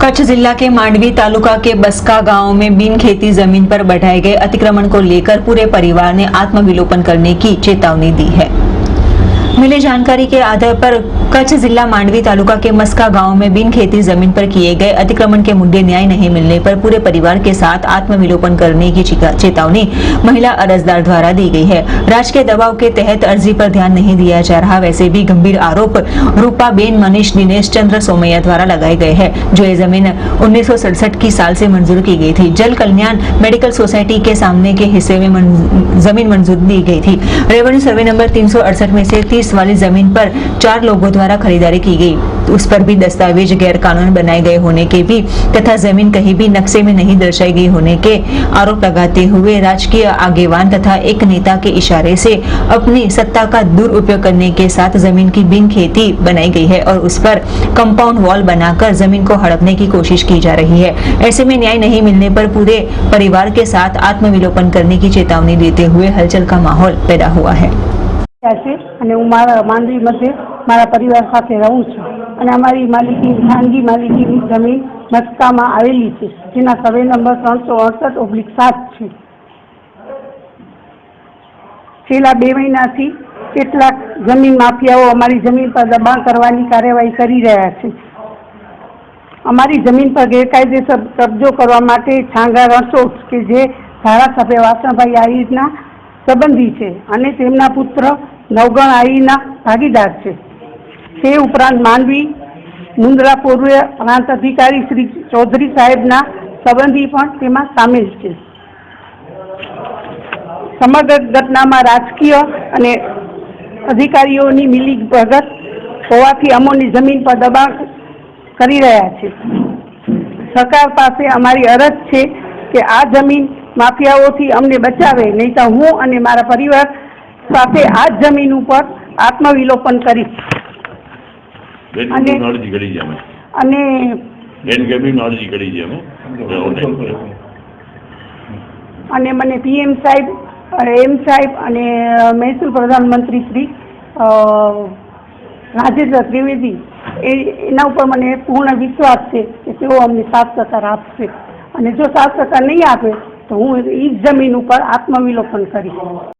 कच्छ जिला के मांडवी तालुका के बसका गांव में बिन खेती जमीन पर बढ़ाए गए अतिक्रमण को लेकर पूरे परिवार ने आत्मविलोपन करने की चेतावनी दी है। मिली जानकारी के आधार पर कच्छ जिला मांडवी तालुका के मस्का गांव में बिन खेती जमीन पर किए गए अतिक्रमण के मुद्दे न्याय नहीं मिलने पर पूरे परिवार के साथ आत्मविलोपन करने की चेतावनी महिला अर्जदार द्वारा दी गई है। राजकीय दबाव के तहत अर्जी पर ध्यान नहीं दिया जा रहा, वैसे भी गंभीर आरोप रूपाबेन मनीष दिनेश चंद्र सोमैया द्वारा लगाए गए हैं, जो ये जमीन 1967 की साल से मंजूर की गई थी। जल कल्याण मेडिकल सोसाइटी के सामने के हिस्से में जमीन मंजूर दी गई थी। रेवेन्यू सर्वे नंबर 368 में से 30 वाली जमीन पर 4 लोगों द्वारा खरीदारी की गई, उस पर भी दस्तावेज गैर कानूनी बनाए गए होने के भी तथा जमीन कहीं भी नक्शे में नहीं दर्शाई गई होने के आरोप लगाते हुए राजकीय आगेवान तथा एक नेता के इशारे से अपनी सत्ता का दुरुपयोग करने के साथ जमीन की बिन खेती बनाई गई है और उस पर कंपाउंड वॉल बनाकर जमीन को हड़पने की कोशिश की जा रही है। ऐसे में न्याय नहीं मिलने पर पूरे परिवार के साथ आत्मविलोपन करने की चेतावनी देते हुए हलचल का माहौल पैदा हुआ है। માંડવી મધ્ય મારા પરિવાર સાથે રહું છું અને અમારી માલિકી ખાનગી માલિકીની જમીન મસ્કામાં આવેલી છે, જેના સર્વે નંબર 368/7 છે। છેલ્લા 2 મહિનાથી કેટલાક જમીન માફિયાઓ અમારી જમીન પર દબાણ કરવાની કાર્યવાહી કરી રહ્યા છે। અમારી જમીન પર ગેરકાયદેસર કબજો કરવા માટે છાંગા રણછોડ કે જે ધારાસભ્ય વાસણભાઈ આહિરના સંબંધી છે અને તેમના પુત્ર નવગણ આહીના ભાગીદાર છે। તે ઉપરાંત માંડવી મુન્દ્રા પૂર્વ પ્રાંત અધિકારી શ્રી ચૌધરી સાહેબના સંબંધી પણ તેમાં સામેલ છે। સમગ્ર ઘટનામાં રાજકીય અને અધિકારીઓની મિલીભગત હોવાથી અમોની જમીન પર દબાણ કરી રહ્યા છે। સરકાર પાસે અમારી અરજ છે કે આ જમીન માફિયાઓથી અમને બચાવે, નહીં તો હું અને મારા પરિવાર સાથે આ જમીન ઉપર આત્મવિલોપન કરીશ। અને મને PM સાહેબ, M સાહેબ અને મહેસૂલ પ્રધાનમંત્રી શ્રી રાજેન્દ્ર ત્રિવેદી એના ઉપર મને પૂર્ણ વિશ્વાસ છે કે તેઓ અમને 7% આપશે અને જો 7% નહીં આપે તો હું એ જમીન ઉપર આત્મવિલોપન કરીશ।